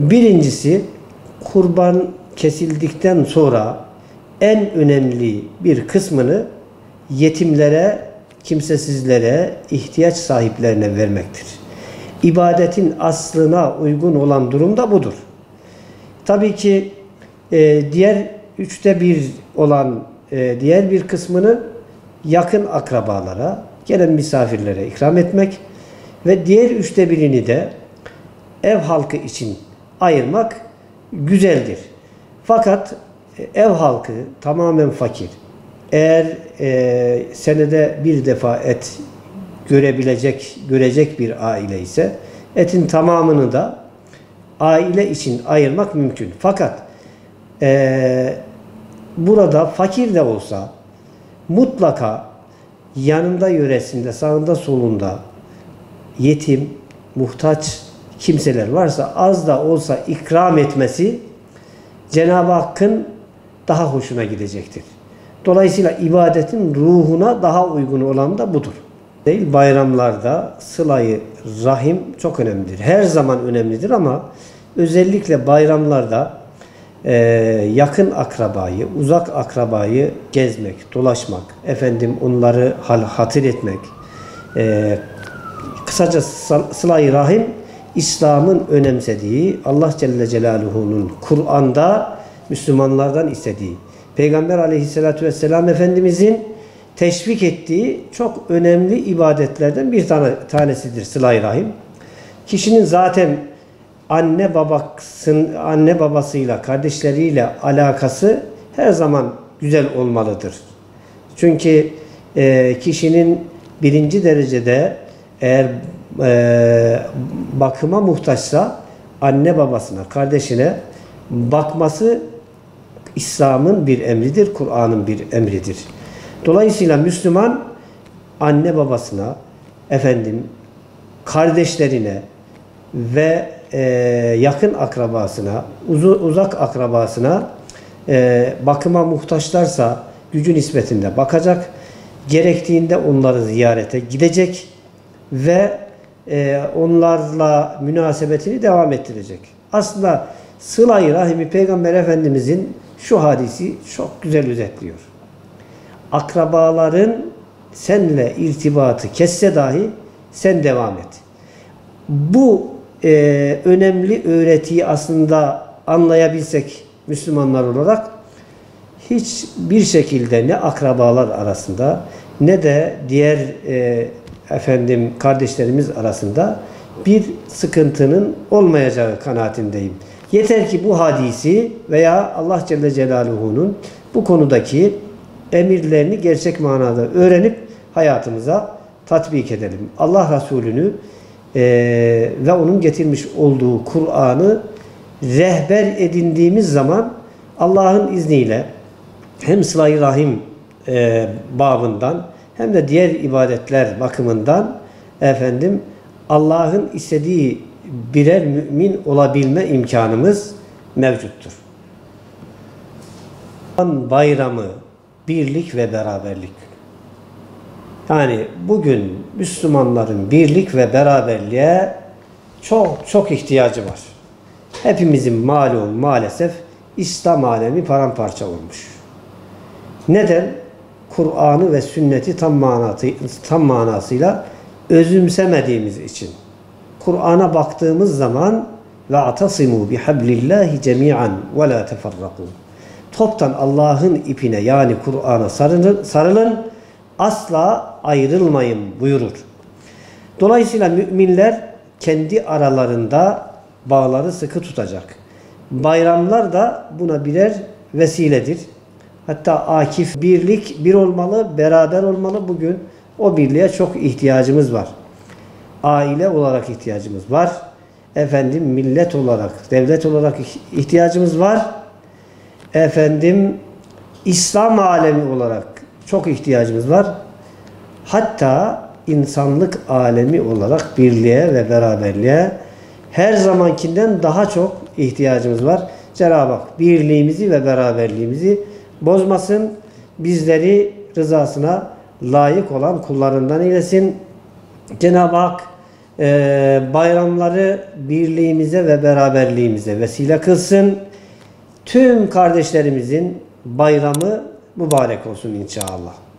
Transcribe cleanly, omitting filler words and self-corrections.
Birincisi, kurban kesildikten sonra en önemli bir kısmını yetimlere, kimsesizlere, ihtiyaç sahiplerine vermektir. İbadetin aslına uygun olan durum da budur. Tabii ki diğer 1/3 olan diğer bir kısmını yakın akrabalara, gelen misafirlere ikram etmek ve diğer 1/3'ini de ev halkı için ayırmak güzeldir. Fakat ev halkı tamamen fakir. Eğer senede bir defa et görecek bir aile ise etin tamamını da aile için ayırmak mümkün. Fakat burada fakir de olsa mutlaka yanında, yöresinde, sağında, solunda yetim, muhtaç kimseler varsa az da olsa ikram etmesi Cenab-ı Hakk'ın daha hoşuna gidecektir. Dolayısıyla ibadetin ruhuna daha uygun olan da budur. Bayramlarda sıla-i rahim çok önemlidir. Her zaman önemlidir ama özellikle bayramlarda yakın akrabayı, uzak akrabayı gezmek, dolaşmak, onları hatır etmek, kısaca sıla-i rahim İslam'ın önemsediği, Allah Celle Celaluhu'nun Kur'an'da Müslümanlardan istediği, Peygamber Aleyhisselatü Vesselam Efendimizin teşvik ettiği çok önemli ibadetlerden bir tanesidir sıla-i rahim. Kişinin zaten anne babasıyla, kardeşleriyle alakası her zaman güzel olmalıdır. Çünkü kişinin birinci derecede eğer bakıma muhtaçsa anne babasına, kardeşine bakması İslam'ın bir emridir, Kur'an'ın bir emridir. Dolayısıyla Müslüman anne babasına, kardeşlerine ve yakın akrabasına, uzak akrabasına bakıma muhtaçlarsa gücü nispetinde bakacak, gerektiğinde onları ziyarete gidecek ve onlarla münasebetini devam ettirecek. Aslında sıla-i rahimi Peygamber Efendimizin şu hadisi çok güzel özetliyor. Akrabaların seninle irtibatı kesse dahi sen devam et. Bu önemli öğretiyi aslında anlayabilsek Müslümanlar olarak hiçbir şekilde ne akrabalar arasında ne de diğer kardeşlerimiz arasında bir sıkıntının olmayacağı kanaatindeyim. Yeter ki bu hadisi veya Allah Celle Celaluhu'nun bu konudaki emirlerini gerçek manada öğrenip hayatımıza tatbik edelim. Allah Resulü'nü ve onun getirmiş olduğu Kur'an'ı rehber edindiğimiz zaman Allah'ın izniyle hem sıla-i rahim babından hem de diğer ibadetler bakımından Allah'ın istediği birer mümin olabilme imkanımız mevcuttur. Bayramı birlik ve beraberlik. Yani bugün Müslümanların birlik ve beraberliğe çok ihtiyacı var. Hepimizin malum maalesef İslam alemi paramparça olmuş. Neden? Kur'an'ı ve sünneti tam manasıyla özümsemediğimiz için. Kur'an'a baktığımız zaman ve atasimu bihablillahi cemi'an ve la teferraku. Toptan Allah'ın ipine yani Kur'an'a sarılın, asla ayrılmayın buyurur. Dolayısıyla müminler kendi aralarında bağları sıkı tutacak. Bayramlar da buna birer vesiledir. Hatta akif birlik bir olmalı, beraber olmalı. Bugün o birliğe çok ihtiyacımız var. Aile olarak ihtiyacımız var. Millet olarak, devlet olarak ihtiyacımız var. İslam alemi olarak çok ihtiyacımız var. Hatta insanlık alemi olarak birliğe ve beraberliğe her zamankinden daha çok ihtiyacımız var. Cenab-ı Hak birliğimizi ve beraberliğimizi bozmasın. Bizleri rızasına layık olan kullarından eylesin. Cenab-ı Hak bayramları birliğimize ve beraberliğimize vesile kılsın. Tüm kardeşlerimizin bayramı mübarek olsun inşallah.